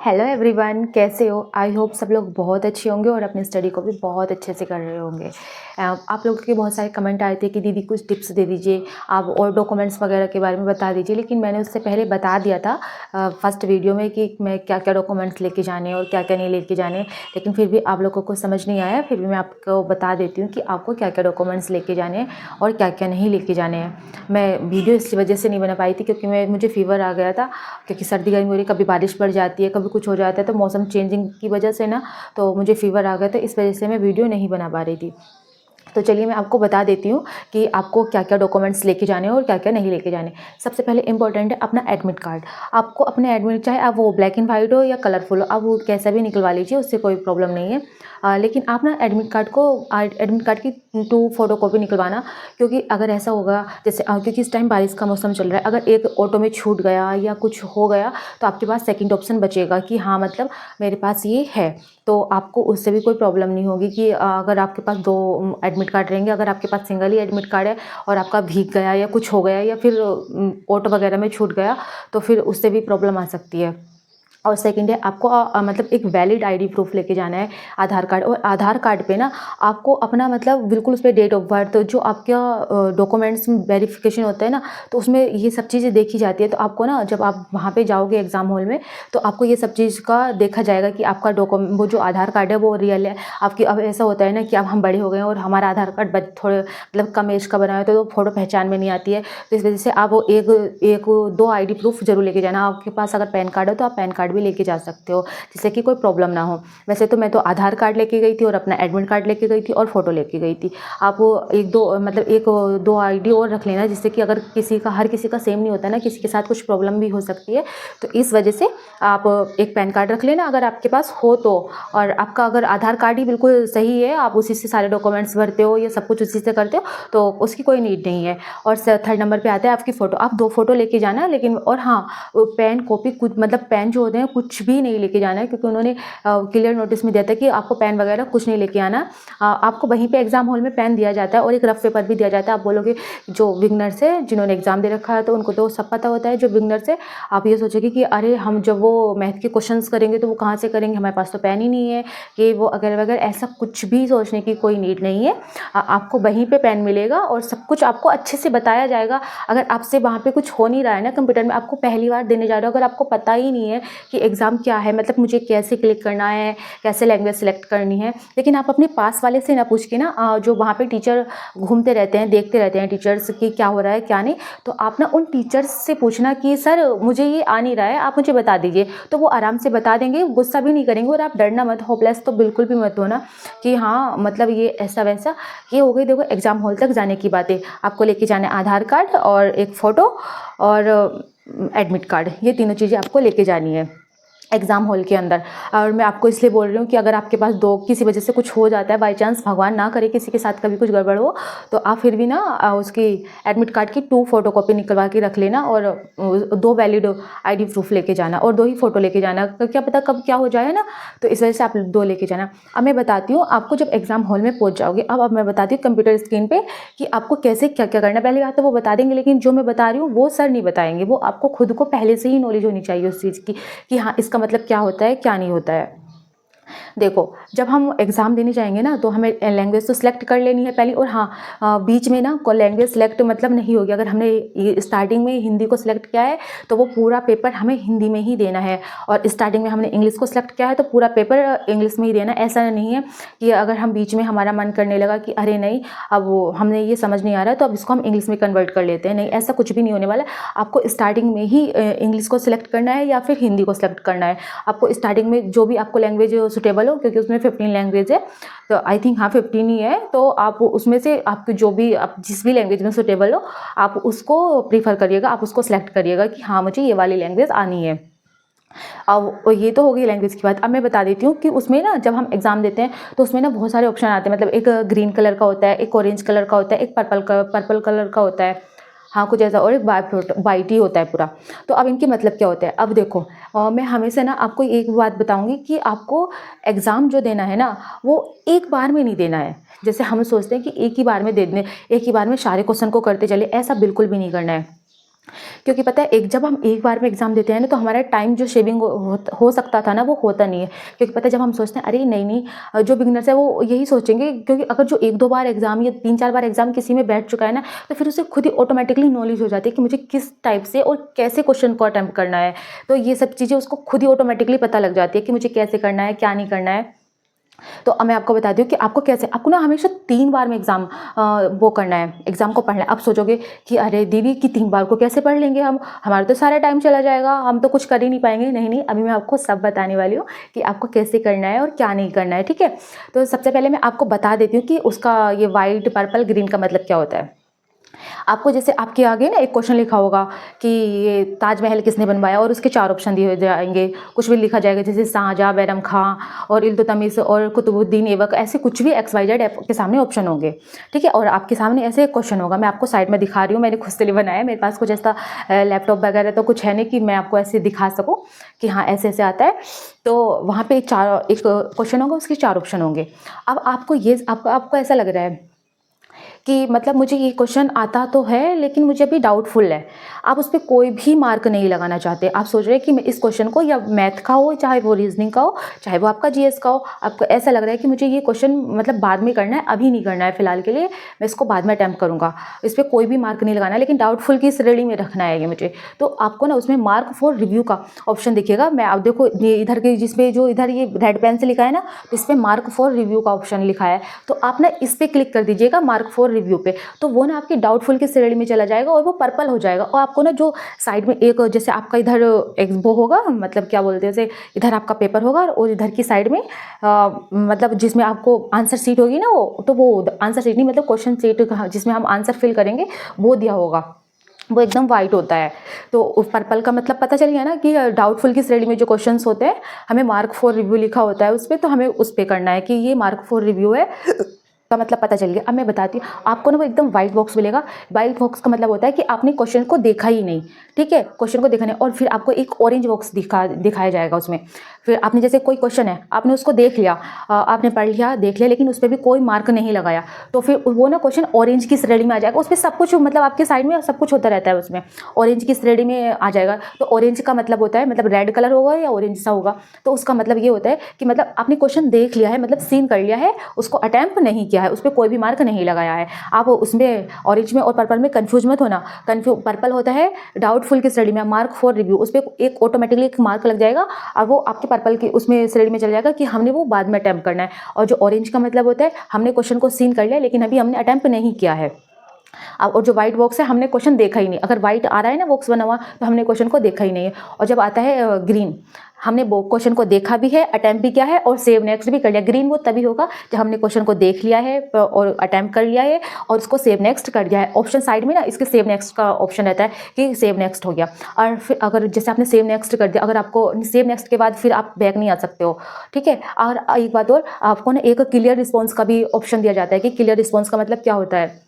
Hello everyone, कैसे हो? I hope सब लोग बहुत अच्छे होंगे और अपनी स्टडी को भी बहुत अच्छे से कर रहे होंगे। आप लोगों के बहुत सारे कमेंट आए थे कि दीदी कुछ टिप्स दे दीजिए, आप और डॉक्यूमेंट्स वगैरह के बारे में बता दीजिए। लेकिन मैंने उससे पहले बता दिया था फर्स्ट वीडियो में कि मैं क्या क्या डॉक्यूमेंट्स लेके जाने और क्या क्या नहीं लेके जाने। लेकिन फिर भी आप लोगों को समझ नहीं आया, फिर भी मैं आपको बता देती हूँ कि आपको क्या क्या डॉक्यूमेंट्स लेके जाने हैं और क्या क्या नहीं लेके जाने हैं। मैं वीडियो इस वजह से नहीं बना पाई थी क्योंकि मुझे फीवर आ गया था, क्योंकि सर्दी गर्मी हो रही, कभी बारिश पड़ जाती है, कभी कुछ हो जाता है, तो मौसम चेंजिंग की वजह से ना तो मुझे फ़ीवर आ गया, तो इस वजह से मैं वीडियो नहीं बना पा रही थी। तो चलिए मैं आपको बता देती हूँ कि आपको क्या क्या डॉक्यूमेंट्स लेके जाने हैं और क्या क्या नहीं लेके जाने। सबसे पहले इंपॉर्टेंट है अपना एडमिट कार्ड। आपको अपने एडमिट, चाहे आप वो ब्लैक एंड वाइट हो या कलरफुल हो, आप वो कैसा भी निकलवा लीजिए, उससे कोई प्रॉब्लम नहीं है। लेकिन आप ना एडमिट कार्ड की 2 फोटोकॉपी निकलवाना, क्योंकि अगर ऐसा होगा जैसे क्योंकि इस टाइम बारिश का मौसम चल रहा है, अगर एक ऑटो में छूट गया या कुछ हो गया तो आपके पास सेकंड ऑप्शन बचेगा कि हाँ मतलब मेरे पास ये है, तो आपको उससे भी कोई प्रॉब्लम नहीं होगी कि अगर आपके पास 2 एडमिट कार्ड रहेंगे। अगर आपके पास सिंगल ही एडमिट कार्ड है और आपका भीग गया या कुछ हो गया या फिर ऑटो वगैरह में छूट गया, तो फिर उससे भी प्रॉब्लम आ सकती है। और सेकंड है आपको मतलब एक वैलिड आईडी प्रूफ लेके जाना है, आधार कार्ड। और आधार कार्ड पे ना आपको अपना मतलब बिल्कुल उस पर डेट ऑफ बर्थ, जो आपका डॉक्यूमेंट्स में वेरिफिकेशन होता है ना, तो उसमें ये सब चीज़ें देखी जाती है। तो आपको ना जब आप वहाँ पे जाओगे एग्ज़ाम हॉल में, तो आपको ये सब चीज़ का देखा जाएगा कि आपका वो जो आधार कार्ड है वो रियल है आपकी। अब ऐसा होता है ना कि अब हम बड़े हो गए हैं और हमारा आधार कार्ड थोड़े मतलब कम एज का बना है, तो फ़ोटो पहचान में नहीं आती है। तो इस वजह से आप वो एक 2 आईडी प्रूफ जरूर लेके जाना। आपके पास अगर पैन कार्ड है तो आप पैन कार्ड भी लेके जा सकते हो, जिससे कि कोई प्रॉब्लम ना हो। वैसे तो मैं तो आधार कार्ड लेके गई थी और अपना एडमिट कार्ड लेके गई थी और फोटो लेके गई थी। आप वो एक दो आईडी और रख लेना, जिससे कि अगर हर किसी का सेम नहीं होता ना, किसी के साथ कुछ प्रॉब्लम भी हो सकती है, तो इस वजह से आप एक पैन कार्ड रख लेना अगर आपके पास हो तो। और आपका अगर आधार कार्ड ही बिल्कुल सही है, आप उसी से सारे डॉक्यूमेंट्स भरते हो, ये सब कुछ उसी से करते हो, तो उसकी कोई नीड नहीं है। और थर्ड नंबर पे आता है आपकी फ़ोटो। आप 2 फोटो लेके जाना, लेकिन और हाँ, पेन कॉपी कुछ मतलब पेन जो होते हैं कुछ भी नहीं लेके जाना है, क्योंकि उन्होंने क्लियर नोटिस में दिया था कि आपको पेन वगैरह कुछ नहीं लेके आना। आपको वहीं पे एग्जाम हॉल में पेन दिया जाता है और एक रफ पेपर भी दिया जाता है। आप बोलोगे जो बिगनर्स है, जिन्होंने एग्जाम दे रखा है, तो उनको तो सब पता होता है। जो बिगनर्स है, आप ये सोचोगे कि अरे हम जब वो मैथ के क्वेश्चंस करेंगे तो वो कहाँ से करेंगे, हमारे पास तो पेन ही नहीं है, कि वो अगर वगैरह ऐसा कुछ भी सोचने की कोई नीड नहीं है। आपको वहीं पे पेन मिलेगा और सब कुछ आपको अच्छे से बताया जाएगा। अगर आपसे वहाँ पे कुछ हो नहीं रहा है ना कंप्यूटर में, आपको पहली बार देने जा रहे हो, अगर आपको पता ही नहीं है कि एग्ज़ाम क्या है, मतलब मुझे कैसे क्लिक करना है, कैसे लैंग्वेज सेलेक्ट करनी है, लेकिन आप अपने पास वाले से ना पूछ के ना, जो वहाँ पे टीचर घूमते रहते हैं, देखते रहते हैं टीचर्स की क्या हो रहा है क्या नहीं, तो आप ना उन टीचर्स से पूछना कि सर मुझे ये आ नहीं रहा है, आप मुझे बता दीजिए। तो वो आराम से बता देंगे, गुस्सा भी नहीं करेंगे। और आप डरना मत, होपलेस तो बिल्कुल भी मत होना कि हाँ मतलब ये ऐसा वैसा। ये हो गई देखो एग्ज़ाम हॉल तक जाने की बातें। आपको लेके जाना है आधार कार्ड और एक फ़ोटो और एडमिट कार्ड, ये तीनों चीज़ें आपको लेके जानी है एग्ज़ाम हॉल के अंदर। और मैं आपको इसलिए बोल रही हूँ कि अगर आपके पास किसी वजह से कुछ हो जाता है, बाई चांस भगवान ना करे किसी के साथ कभी कुछ गड़बड़ हो, तो आप फिर भी ना उसकी एडमिट कार्ड की 2 फोटोकॉपी निकलवा के रख लेना और 2 वैलिड आईडी प्रूफ लेके जाना और 2 ही फ़ोटो लेके जाना। क्या पता कब क्या हो जाए ना, तो इस वजह से आप 2 लेके जाना। अब मैं बताती हूँ आपको, जब एग्ज़ाम हॉल में पहुँच जाओगे, अब मैं बताती हूँ कंप्यूटर स्क्रीन पर कि आपको कैसे क्या क्या करना है। पहली बात तो वो बता देंगे, लेकिन जो मैं बता रही हूँ वो सर नहीं बताएंगे। वो आपको खुद को पहले से ही नॉलेज होनी चाहिए उस चीज़ की कि हाँ इसका मतलब क्या होता है क्या नहीं होता है। देखो जब हम एग्ज़ाम देने जाएंगे ना, तो हमें लैंग्वेज तो सिलेक्ट कर लेनी है पहले। और हाँ, बीच में ना लैंग्वेज सिलेक्ट मतलब नहीं होगी। अगर हमने स्टार्टिंग में हिंदी को सिलेक्ट किया है तो वो पूरा पेपर हमें हिंदी में ही देना है, और स्टार्टिंग में हमने इंग्लिश को सिलेक्ट किया है तो पूरा पेपर इंग्लिश में ही देना है। ऐसा नहीं है कि अगर हम बीच में हमारा मन करने लगा कि अरे नहीं अब वो हमने ये समझ नहीं आ रहा है तो अब इसको हम इंग्लिश में कन्वर्ट कर लेते हैं, नहीं, ऐसा कुछ भी नहीं होने वाला। आपको स्टार्टिंग में ही इंग्लिश को सिलेक्ट करना है या फिर हिंदी को सिलेक्ट करना है। आपको स्टार्टिंग में जो भी आपको लैंग्वेज सुटेबल हो, क्योंकि उसमें 15 लैंग्वेज है, तो आई थिंक हाँ 15 ही है, तो आप उसमें से आपको जो भी आप जिस भी लैंग्वेज में सुटेबल हो आप उसको प्रीफर करिएगा, आप उसको सिलेक्ट करिएगा कि हाँ मुझे ये वाली लैंग्वेज आनी है। अब ये तो हो गई लैंग्वेज की बात। अब मैं बता देती हूँ कि उसमें ना जब हम एग्ज़ाम देते हैं तो उसमें ना बहुत सारे ऑप्शन आते हैं। मतलब एक ग्रीन कलर का होता है, एक ऑरेंज कलर का होता है, एक पर्पल कलर का होता है, हाँ कुछ ऐसा, और एक वाइट ही होता है पूरा। तो अब इनके मतलब क्या होता है, अब देखो मैं हमेशा ना आपको एक बात बताऊंगी कि आपको एग्ज़ाम जो देना है ना वो एक बार में नहीं देना है। जैसे हम सोचते हैं कि एक ही बार में दे दें, एक ही बार में सारे क्वेश्चन को करते चले, ऐसा बिल्कुल भी नहीं करना है। क्योंकि पता है एक जब हम एक बार में एग्ज़ाम देते हैं ना तो हमारा टाइम जो शेविंग हो सकता था ना वो होता नहीं है। क्योंकि पता है जब हम सोचते हैं अरे नहीं, जो बिगिनर्स है वो यही सोचेंगे, क्योंकि अगर जो 1-2 बार एग्ज़ाम या 3-4 बार एग्ज़ाम किसी में बैठ चुका है ना, तो फिर उसे खुद ही ऑटोमेटिकली नॉलेज हो जाती है कि मुझे किस टाइप से और कैसे क्वेश्चन को अटेम्प्ट करना है। तो ये सब चीज़ें उसको खुद ही ऑटोमेटिकली पता लग जाती है कि मुझे कैसे करना है, क्या नहीं करना है। तो अब मैं आपको बताती हूँ कि आपको ना हमेशा 3 बार में वो करना है, एग्ज़ाम को पढ़ना है। अब सोचोगे कि अरे दीदी कि 3 बार को कैसे पढ़ लेंगे हम? हमारा तो सारा टाइम चला जाएगा, हम तो कुछ कर ही नहीं पाएँगे। नहीं, नहीं, अभी मैं आपको सब बताने वाली हूँ कि आपको कैसे करना है और क्या नहीं करना है, ठीक है? तो सबसे पहले मैं आपको बता देती हूँ कि उसका ये व्हाइट, पर्पल, ग्रीन का मतलब क्या होता है। आपको जैसे आपके आगे ना एक क्वेश्चन लिखा होगा कि ये ताजमहल किसने बनवाया, और उसके 4 ऑप्शन दिए जाएंगे। कुछ भी लिखा जाएगा जैसे शाहजहाँ, बैरम खां और इल्तुतमिश और कुतुबुद्दीन ऐबक, ऐसे कुछ भी XYZ आपके सामने ऑप्शन होंगे, ठीक है। और आपके सामने ऐसे एक क्वेश्चन होगा, मैं आपको साइड में दिखा रही हूँ, मैंने खुद से लिए बनाया है, मेरे पास कुछ ऐसा लैपटॉप वगैरह तो कुछ है नहीं कि मैं आपको ऐसे दिखा सकूँ कि हाँ ऐसे ऐसे आता है। तो वहाँ पे एक क्वेश्चन होगा, उसके 4 ऑप्शन होंगे। अब आपको ऐसा लग रहा है कि मतलब मुझे ये क्वेश्चन आता तो है लेकिन मुझे अभी डाउटफुल है। आप उस पे कोई भी मार्क नहीं लगाना चाहते। आप सोच रहे हैं कि मैं इस क्वेश्चन को, या मैथ का हो, चाहे वो रीजनिंग का हो, चाहे वो आपका जीएस का हो, आपको ऐसा लग रहा है कि मुझे ये क्वेश्चन मतलब बाद में करना है, अभी नहीं करना है फिलहाल के लिए, मैं इसको बाद में अटेम्प्ट करूँगा। इस पर कोई भी मार्क नहीं लगाना है, लेकिन डाउटफुल की श्रेणी में रखना है ये मुझे। तो आपको ना उसमें मार्क फॉर रिव्यू का ऑप्शन दिखेगा। मैं आप देखो ये इधर के जिसमें जो इधर ये रेड पेन से लिखा है ना, इस पर मार्क फॉर रिव्यू का ऑप्शन लिखा है। तो आप ना इस पर क्लिक कर दीजिएगा, मार्क फॉर रिव्यू पे। तो वो ना आपकी डाउटफुल की श्रेणी में चला जाएगा और वो पर्पल हो जाएगा। और आपको ना जो साइड में एक जैसे आपका इधर एक वो होगा, मतलब क्या बोलते हैं, जैसे इधर आपका पेपर होगा और इधर की साइड में मतलब जिसमें आपको आंसर शीट होगी ना, वो आंसर शीट नहीं, मतलब क्वेश्चन शीट जिसमें हम आंसर फिल करेंगे, वो दिया होगा, वो एकदम वाइट होता है। तो पर्पल का मतलब पता चल गया ना कि डाउटफुल की श्रेणी में जो क्वेश्चंस होते हैं, हमें मार्क फॉर रिव्यू लिखा होता है उस पर, तो हमें उस पर करना है कि ये मार्क फॉर रिव्यू है, का मतलब पता चल गया। अब मैं बताती हूँ आपको ना, वो एकदम वाइट बॉक्स मिलेगा। वाइट बॉक्स का मतलब होता है कि आपने क्वेश्चन को देखा ही नहीं, ठीक है, क्वेश्चन को देखा नहीं, और फिर आपको एक ऑरेंज बॉक्स दिखाया जाएगा उसमें। फिर आपने जैसे कोई क्वेश्चन है, आपने उसको देख लिया, आपने पढ़ लिया, देख लिया, लेकिन उस पर भी कोई मार्क नहीं लगाया, तो फिर वो ना क्वेश्चन ऑरेंज की श्रेणी में आ जाएगा। उस पर सब कुछ मतलब आपके साइड में सब कुछ होता रहता है, उसमें ऑरेंज की श्रेणी में आ जाएगा। तो ऑरेंज का मतलब होता है मतलब रेड कलर होगा या ऑरेंज सा होगा, तो उसका मतलब ये होता है कि मतलब आपने क्वेश्चन देख लिया है, मतलब सीन कर लिया है, उसको अटेम्प्ट नहीं किया है, उस पर कोई भी मार्क नहीं लगाया है। आप उसमें ऑरेंज में और पर्पल में कंफ्यूज मत होना। पर्पल होता है डाउटफुल की श्रेणी में, मार्क फॉर रिव्यू, उस पर एक ऑटोमेटिकली एक मार्क लग जाएगा और वो आपके पर्पल की उसमें श्रेणी में चल जाएगा कि हमने वो बाद में अटेम्प्ट करना है। और जो ऑरेंज का मतलब होता है हमने क्वेश्चन को सीन कर लिया लेकिन अभी हमने अटेम्प्ट नहीं किया है। अब और जो व्हाइट बॉक्स है, हमने क्वेश्चन देखा ही नहीं। अगर व्हाइट आ रहा है ना बॉक्स बना हुआ, तो हमने क्वेश्चन को देखा ही नहीं है। और जब आता है ग्रीन, हमने वो क्वेश्चन को देखा भी है, अटेम्प्ट भी किया है और सेव नेक्स्ट भी कर लिया। ग्रीन वो तभी होगा जब हमने क्वेश्चन को देख लिया है और अटेम्प्ट कर लिया है और उसको सेव नेक्स्ट कर दिया है। ऑप्शन साइड में ना इसके सेव नेक्स्ट का ऑप्शन रहता है कि सेव नेक्स्ट हो गया। और फिर अगर जैसे आपने सेव नेक्स्ट कर दिया, अगर आपको सेव नेक्स्ट के बाद फिर आप बैक नहीं आ सकते हो, ठीक है। और एक बात और, आपको ना एक क्लियर रिस्पॉन्स का भी ऑप्शन दिया जाता है कि क्लियर रिस्पॉन्स का मतलब क्या होता है।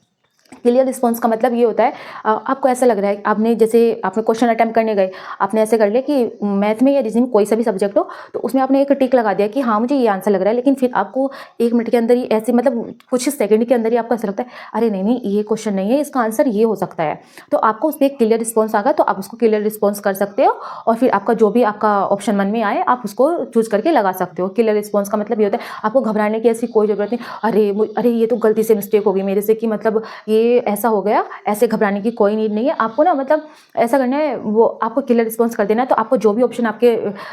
क्लियर रिस्पॉन्स का मतलब ये होता है, आपको ऐसा लग रहा है आपने क्वेश्चन अटेम्प्ट करने गए, आपने ऐसे कर लिया कि मैथ में या रीजनिंग कोई सा भी सब्जेक्ट हो, तो उसमें आपने एक टिक लगा दिया कि हाँ मुझे ये आंसर लग रहा है, लेकिन फिर आपको 1 मिनट के अंदर ही ऐसे मतलब कुछ सेकंड के अंदर ही आपको ऐसा लगता है अरे नहीं नहीं ये क्वेश्चन नहीं है, इसका आंसर ये हो सकता है। तो आपको उस पर एक क्लियर रिस्पॉन्स आ गया, तो आप उसको क्लियर रिस्पॉन्स कर सकते हो और फिर आपका जो भी आपका ऑप्शन मन में आए आप उसको चूज करके लगा सकते हो। क्लियर रिस्पॉन्स का मतलब ये होता है आपको घबराने की ऐसी कोई ज़रूरत नहीं, अरे ये तो गलती से मिस्टेक हो गई मेरे से, कि मतलब ये ऐसा हो गया, ऐसे घबराने की कोई नीड नहीं है। आपको ना मतलब ऐसा करना है, वो आपको क्लियर रिस्पॉन्स कर देना है, तो आपको जो भी ऑप्शन आपके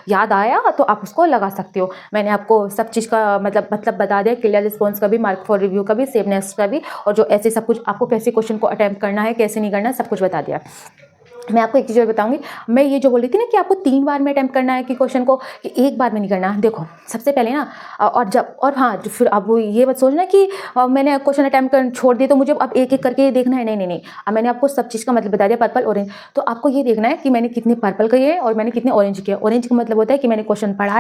याद आया तो आप उसको लगा सकते हो। मैंने आपको सब चीज़ का मतलब बता दिया, क्लियर रिस्पॉन्स का भी, मार्क फॉर रिव्यू का भी, सेव नेक्स्ट का भी, और जो ऐसे सब कुछ आपको कैसे क्वेश्चन को अटेम्प्ट करना है, कैसे नहीं करना है, सब कुछ बता दिया। मैं आपको एक चीज़ और बताऊंगी, मैं ये जो बोल रही थी ना कि आपको 3 बार में अटेम्प्ट करना है कि क्वेश्चन को, कि एक बार में नहीं करना। देखो सबसे पहले ना और हाँ फिर अब ये मत सोचना कि मैंने क्वेश्चन अटेम्प्ट कर छोड़ दिए तो मुझे अब एक एक करके देखना है, नहीं नहीं नहीं। अब मैंने आपको सब चीज़ का मतलब बता दिया, पर्पल ऑरेंज, तो आपको ये देखना है कि मैंने कितने पर्पल किए और मैंने कितने ऑरेंज किए। ऑरेंज का मतलब होता है कि मैंने क्वेश्चन पढ़ा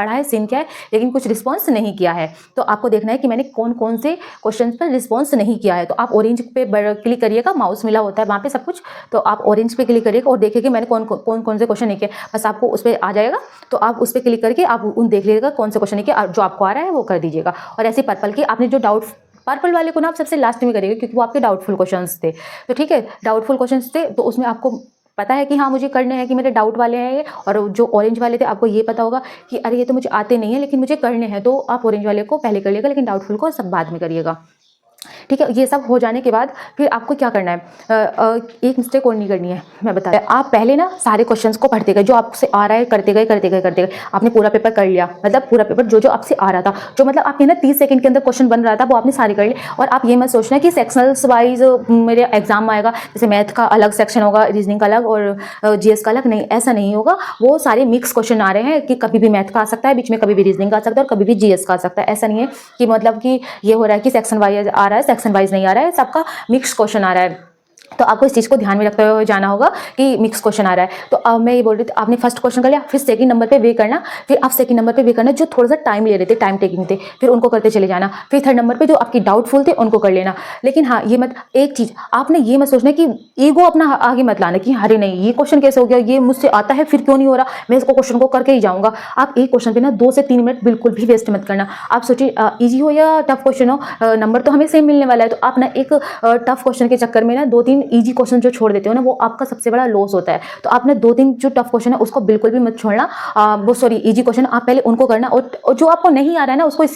है सीन किया है लेकिन कुछ रिस्पॉन्स नहीं किया है। तो आपको देखना है कि मैंने कौन कौन से क्वेश्चन पर रिस्पॉन्स नहीं किया है। तो आप ऑरेंज पे क्लिक करिएगा, माउस मिला होता है वहाँ पे सब कुछ, तो आप ऑरेंज पे क्लिक करिएगा और देखिए कि मैंने कौन से क्वेश्चन नहीं किया, बस आपको उस पर आ जाएगा। तो आप उस पर क्लिक करके आप उन देख लीजिएगा कौन से क्वेश्चन नहीं किया, जो आपको आ रहा है वो कर दीजिएगा। और ऐसे पर्पल की आपने जो पर्पल वाले को ना आप सबसे लास्ट में करिएगा क्योंकि वो आपके डाउटफुल क्वेश्चंस थे। तो ठीक है, डाउटफुल क्वेश्चंस थे तो उसमें आपको पता है कि हाँ मुझे करने हैं, कि मेरे डाउट वाले हैं ये, और जो ऑरेंज वाले थे आपको ये पता होगा कि अरे ये तो मुझे आते नहीं है लेकिन मुझे करने हैं, तो आप ऑरेंज वाले को पहले करिएगा लेकिन डाउटफुल को सब बाद में करिएगा। ठीक है, ये सब हो जाने के बाद फिर आपको क्या करना है, एक मिस्टेक और नहीं करनी है, मैं बता रहा हूँ। आप पहले ना सारे क्वेश्चंस को पढ़ते गए, जो आपसे आ रहा है करते गए करते गए करते गए। आपने पूरा पेपर कर लिया, मतलब पूरा पेपर जो जो आपसे आ रहा था, जो मतलब आपके ना 30 सेकंड के अंदर क्वेश्चन बन रहा था वो आपने सारे कर लिए। और आप ये मत सोचना कि सेक्शनल्स वाइज मेरे एग्जाम में आएगा, जैसे मैथ का अलग सेक्शन होगा, रीजनिंग का अलग और जीएस का अलग, नहीं ऐसा नहीं होगा। वो सारे मिक्स क्वेश्चन आ रहे हैं कि कभी भी मैथ का आ सकता है बीच में, कभी भी रीजनिंग का आ सकता है और कभी भी जीएस का आ सकता है। ऐसा नहीं है कि मतलब कि ये हो रहा है कि सेक्शन वाइज आ रहा है, सेक्शन वाइज नहीं आ रहा है, सबका मिक्स क्वेश्चन आ रहा है। तो आपको इस चीज़ को ध्यान में रखते हुए जाना होगा कि मिक्स क्वेश्चन आ रहा है। तो अब मैं ये बोल रही थी, आपने फर्स्ट क्वेश्चन कर लिया, फिर सेकंड नंबर पे वे करना, फिर आप सेकंड नंबर पे वे करना जो थोड़ा सा टाइम ले रहे थे, टाइम टेकिंग थे, फिर उनको करते चले जाना। फिर थर्ड नंबर पे जो आपकी डाउटफुल थे उनको कर लेना। लेकिन हाँ ये मत, एक चीज़ आपने ये मत सोचना कि ईगो अपना आगे मत लाना कि अरे नहीं ये क्वेश्चन कैसे हो गया, ये मुझसे आता है फिर क्यों नहीं हो रहा, मैं इसको क्वेश्चन को करके ही जाऊँगा। आप एक क्वेश्चन पे ना 2 से 3 मिनट बिल्कुल भी वेस्ट मत करना। आप सोचिए ईजी हो या टफ क्वेश्चन हो, नंबर तो हमें सेम मिलने वाला है। तो आप ना एक टफ क्वेश्चन के चक्कर में ना 2-3 ईजी क्वेश्चन जो छोड़ देते हो ना, वो आपका सबसे बड़ा लॉस होता है। तो आपने 2-3 जो टफ क्वेश्चन है उसको बिल्कुल भी मत छोड़ना, वो सॉरी इजी क्वेश्चन आप पहले उनको करना। और जो आपको नहीं आ रहा है ना उसको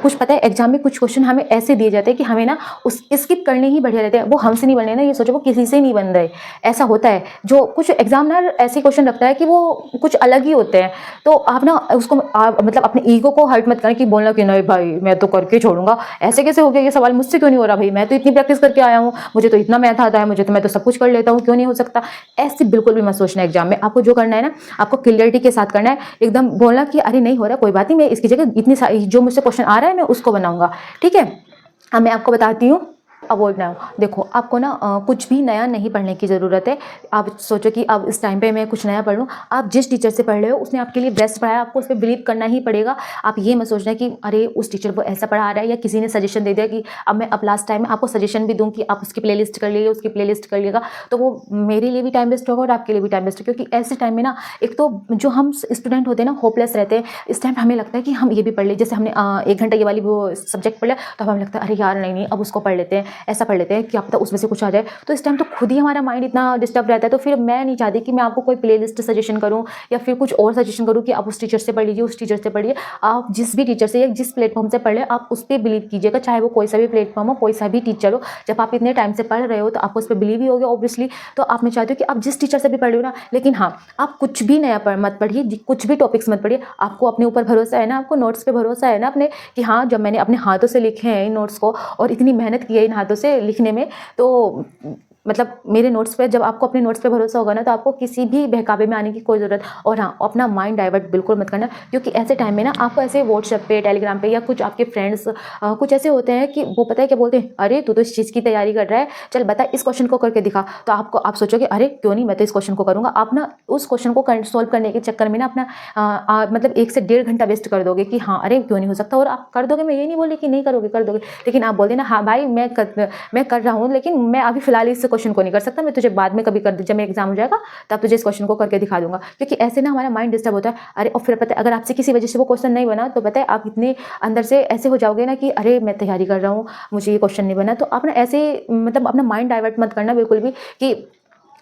कुछ पता है, एग्जाम में कुछ क्वेश्चन हमें ऐसे दिए जाते हैं कि हमें ना उस स्किप करने ही बढ़िया रहते हैं। वो हमसे नहीं बनने ना, ये सोचो वो किसी से नहीं बन रहे, ऐसा होता है। जो कुछ एग्जामिनर ऐसे क्वेश्चन रखता है कि वो कुछ अलग ही होते हैं। तो आप ना उसको मतलब अपने ईगो को हर्ट मत करना कि बोलना कि नहीं भाई मैं तो करके छोड़ूंगा, ऐसे कैसे हो गया ये सवाल, मुझसे क्यों नहीं हो रहा भाई, मैं तो इतनी प्रैक्टिस करके आया हूँ, मुझे तो इतना मैथ आता है, मैं तो सब कुछ कर लेता हूँ, क्यों नहीं हो सकता। ऐसे बिल्कुल भी मत सोचना। एग्जाम में आपको जो करना है ना, आपको क्लियरिटी के साथ करना है, एकदम बोलना कि अरे नहीं हो रहा कोई बात नहीं, मैं इसकी जगह इतनी जो मुझसे क्वेश्चन आ रहा है मैं उसको बनाऊंगा। ठीक है, अब मैं आपको बताती हूँ अवॉइड ना हो। देखो आपको ना कुछ भी नया नहीं पढ़ने की ज़रूरत है। आप सोचो कि अब इस टाइम पे मैं कुछ नया पढ़ लूँ, आप जिस टीचर से पढ़ रहे हो उसने आपके लिए बेस्ट पढ़ाया, आपको उस पर बिलीव करना ही पड़ेगा। आप ये मत सोचना कि अरे उस टीचर को ऐसा पढ़ा रहा है या किसी ने सजेशन दे दिया कि अब मैं अब लास्ट टाइम में आपको सजेशन भी दूँ कि आप उसकी प्ले लिस्ट कर लीजिए, उसकी प्ले लिस्ट कर लिएगा, तो वो मेरे लिए भी टाइम वेस्ट होगा और आपके लिए भी टाइम वेस्ट होगा। क्योंकि ऐसे टाइम में ना एक तो जो हम स्टूडेंट होते हैं ना होपलेस रहते हैं, इस टाइम हमें लगता है कि हम ये भी पढ़ ले, जैसे हमने 1 घंटा ये वाली वो सब्जेक्ट पढ़ लिया तो हमें लगता है अरे यार नहीं अब उसको पढ़ लेते हैं, ऐसा पढ़ लेते हैं क्या पता उसमें से कुछ आ जाए। तो इस टाइम तो खुद ही हमारा माइंड इतना डिस्टर्ब रहता है। तो फिर मैं नहीं चाहती कि मैं आपको कोई प्लेलिस्ट सजेशन करूं या फिर कुछ और सजेशन करूं कि आप उस टीचर से पढ़ लीजिए, उस टीचर से पढ़िए। आप जिस भी टीचर से या जिस प्लेटफॉर्म से पढ़ ले आप उस पर बिलीव कीजिएगा, चाहे वो कोई सा भी प्लेटफॉर्म हो, कोई सा भी टीचर हो। जब आप इतने टाइम से पढ़ रहे हो तो आपको उस पर बिलीव ही होगा ऑब्वियसली। तो आप मैं चाहती हूँ कि आप जिस टीचर से भी पढ़ लो ना, लेकिन हाँ आप कुछ भी नया मत पढ़िए, कुछ भी टॉपिक्स मत पढ़िए। आपको अपने ऊपर भरोसा है ना, आपको नोट्स पे भरोसा है ना अपने, कि हाँ जब मैंने अपने हाथों से लिखे हैं इन नोट्स को और इतनी मेहनत की है इन हाथों से लिखने में, तो मतलब मेरे नोट्स पे, जब आपको अपने नोट्स पे भरोसा होगा ना तो आपको किसी भी बहकावे में आने की कोई ज़रूरत। और हाँ अपना माइंड डाइवर्ट बिल्कुल मत करना, क्योंकि ऐसे टाइम में ना आपको ऐसे व्हाट्सएप पे टेलीग्राम पे या कुछ आपके फ्रेंड्स कुछ ऐसे होते हैं कि वो पता है क्या बोलते हैं, अरे तू तो इस चीज़ की तैयारी कर रहा है, चल बता इस क्वेश्चन को करके दिखा। तो आप सोचोगे अरे क्यों नहीं, मैं तो इस क्वेश्चन को करूँगा। आप ना उस क्वेश्चन को सॉल्व करने के चक्कर में ना अपना मतलब 1 से 1.5 घंटा वेस्ट कर दोगे कि हाँ अरे क्यों नहीं हो सकता। और आप कर दोगे, मैं ये नहीं बोली कि नहीं करोगे, कर दोगे, लेकिन आप बोल देना हाँ भाई मैं कर रहा हूँ लेकिन मैं अभी फिलहाल इस क्वेश्चन को नहीं कर सकता, तुझे बाद में कभी कर दूँ, जब मैं एग्जाम हो जाएगा तब तुझे इस क्वेश्चन को करके दिखा दूंगा। क्योंकि ऐसे ना हमारा माइंड डिस्टर्ब होता है। अरे और फिर पता है अगर आपसे किसी वजह से वो क्वेश्चन नहीं बना तो पता है आप इतने अंदर से ऐसे हो जाओगे ना कि अरे मैं तैयारी कर रहा हूँ, मुझे ये क्वेश्चन नहीं बना। तो आप ना ऐसे मतलब अपना माइंड डाइवर्ट मत करना बिल्कुल भी कि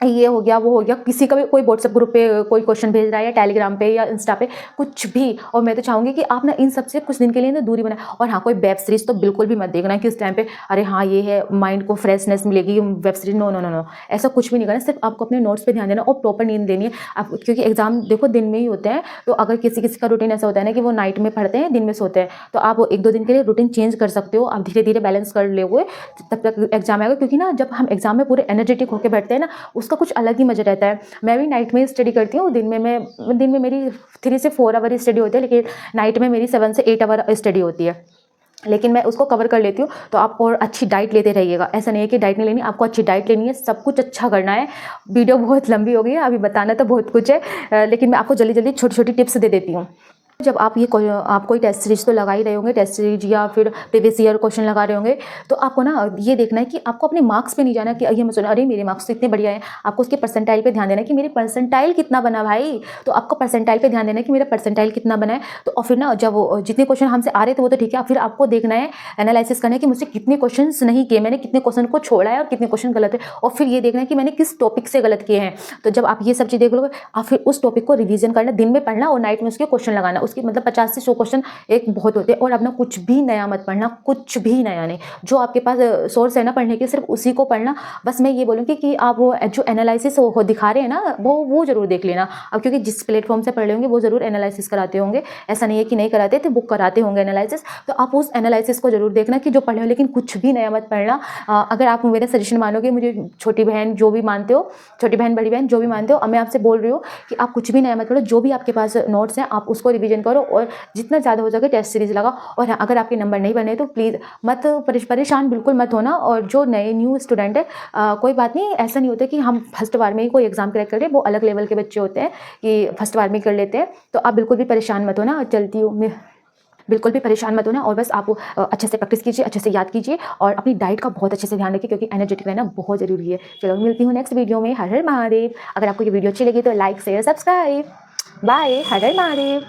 ये हो गया वो हो गया। किसी का भी कोई व्हाट्सएप ग्रुप पे कोई क्वेश्चन भेज रहा है या टेलीग्राम पे या इंस्टा पे कुछ भी, और मैं तो चाहूँगी कि आप ना इन सब से कुछ दिन के लिए ना दूरी बनाए। और हाँ कोई वेब सीरीज तो बिल्कुल भी मत देखना कि उस टाइम पे अरे हाँ ये है माइंड को फ्रेशनेस मिलेगी web series, no no no no, ऐसा कुछ भी नहीं करना। सिर्फ आपको अपने नोट्स पर ध्यान देना और प्रॉपर नींद देनी है आप, क्योंकि एग्जाम देखो दिन में ही होते हैं। तो अगर किसी का रूटीन ऐसा होता है ना कि वो नाइट में पढ़ते हैं दिन में सोते हैं, तो आप 1-2 दिन के लिए रूटीन चेंज कर सकते हो। आप धीरे धीरे बैलेंस कर लोगे तब तक एग्जाम आएगा। क्योंकि ना जब हम एग्जाम में पूरे एनर्जेटिक होकर बैठते हैं ना उसका कुछ अलग ही मजा रहता है। मैं भी नाइट में स्टडी करती हूँ, दिन में मेरी 3 से 4 आवर स्टडी होती है, लेकिन नाइट में मेरी 7 से 8 आवर स्टडी होती है, लेकिन मैं उसको कवर कर लेती हूँ। तो आप और अच्छी डाइट लेते रहिएगा, ऐसा नहीं है कि डाइट नहीं लेनी, आपको अच्छी डाइट लेनी है, सब कुछ अच्छा करना है। वीडियो बहुत लंबी हो गई है, अभी बताना तो बहुत कुछ है, लेकिन मैं आपको जल्दी जल्दी छोटी छोटी टिप्स दे देती हूँ। जब आप आप कोई टेस्ट सीरीज तो लगा ही रहे होंगे, टेस्ट सीरीज या फिर प्रीवियस ईयर क्वेश्चन लगा रहे होंगे, तो आपको ना ये देखना है कि आपको अपने मार्क्स पे नहीं जाना कि ये मैं सुना अरे मेरे मार्क्स तो इतने बढ़िया हैं। आपको उसके परसेंटाइल पे ध्यान देना है कि मेरे परसेंटाइल कितना बना भाई। तो आपको परसेंटाइल पे ध्यान देना है कि मेरा परसेंटाइल कितना बना है। तो और फिर ना जब जितने क्वेश्चन हमसे आ रहे थे वो तो ठीक है, फिर आपको देखना है, एनालिसिस करना है कि मुझसे कितने क्वेश्चन नहीं किए, मैंने कितने क्वेश्चन को छोड़ा है और कितने क्वेश्चन गलत है, और फिर ये देखना है कि मैंने किस टॉपिक से गलत किए हैं। तो जब आप ये सब चीज़ देख लोगे, आप फिर उस टॉपिक को रिवीजन करना, दिन में पढ़ना और नाइट में उसके क्वेश्चन लगाना। उसकी मतलब 50 से 100 क्वेश्चन एक बहुत होते हैं। और अब ना कुछ भी नया मत पढ़ना, कुछ भी नया नहीं। जो आपके पास सोर्स है ना पढ़ने के, सिर्फ उसी को पढ़ना। बस मैं ये बोलूँगी कि आप वो जो एनालिसिस हो दिखा रहे हैं ना, वो जरूर देख लेना। अब क्योंकि जिस प्लेटफॉर्म से पढ़ रहे होंगे वो जरूर एनालिसिस कराते होंगे, ऐसा नहीं है कि नहीं कराते थे, बुक कराते होंगे एनालिसिस। तो आप उस एनालिसिस को जरूर देखना कि जो पढ़े हो, लेकिन कुछ भी नया मत पढ़ना। अगर आप मेरा सजेशन मानोगे, मुझे छोटी बहन जो भी मानते हो, छोटी बहन बड़ी बहन जो भी मानते हो, अब मैं आपसे बोल रही हूँ कि आप कुछ भी नया मत पढ़ो। जो भी आपके पास नोट्स हैं आप उसको रिवीजन करो और जितना ज़्यादा हो सके टेस्ट सीरीज लगाओ। और हाँ, अगर आपके नंबर नहीं बने तो प्लीज़ मत परेशान बिल्कुल मत होना। और जो नए न्यू स्टूडेंट है, कोई बात नहीं, ऐसा नहीं होता कि हम फर्स्ट बार में ही कोई एग्जाम क्रैक कर रहे हैं। वो अलग लेवल के बच्चे होते हैं कि फर्स्ट बार में कर लेते हैं। तो आप बिल्कुल भी परेशान मत होना। चलती हूँ मैं, बिल्कुल भी परेशान मत होना। और बस आप अच्छे से प्रैक्टिस कीजिए, अच्छे से याद कीजिए और अपनी डाइट का बहुत अच्छे से ध्यान रखिए, क्योंकि एनर्जेटिक रहना बहुत ज़रूरी है। चलो मिलती हूँ नेक्स्ट वीडियो में। हर हर महादेव। अगर आपको ये वीडियो अच्छी लगी तो लाइक शेयर सब्सक्राइब। बाय। हर हर महादेव।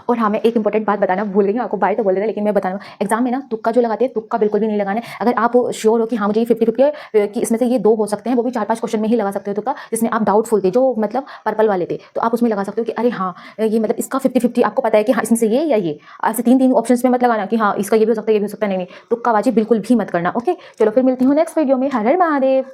और हाँ, मैं एक इंपॉर्टेंट बात बताना भूल गई हूँ, आपको बाय तो बोल देना, लेकिन मैं बताना, एग्जाम में ना तुक्का जो लगाते हैं, तुक्का बिल्कुल भी नहीं लगाना है। अगर आप श्योर हो कि हाँ मुझे ये 50-50 है कि इसमें से ये 2 हो सकते हैं, वो भी 4-5 क्वेश्चन में ही लगा सकते हो तुक्का, जिसमें आप डाउटफुल थे, जो मतलब पर्पल वाले थे, तो आप उसमें लगा सकते हो कि अरे हाँ ये मतलब इसका 50-50 आपको पता है कि हाँ इसमें से ये या ये। ऐसे 3-3 ऑप्शन में मत लगाना कि हाँ इसका ये भी हो सकता है, ये भी हो सकता है। नहीं, तुक्काबाजी बिल्कुल भी मत करना। ओके, चलो फिर मिलती हूँ नेक्स्ट वीडियो में। हर हर महादेव।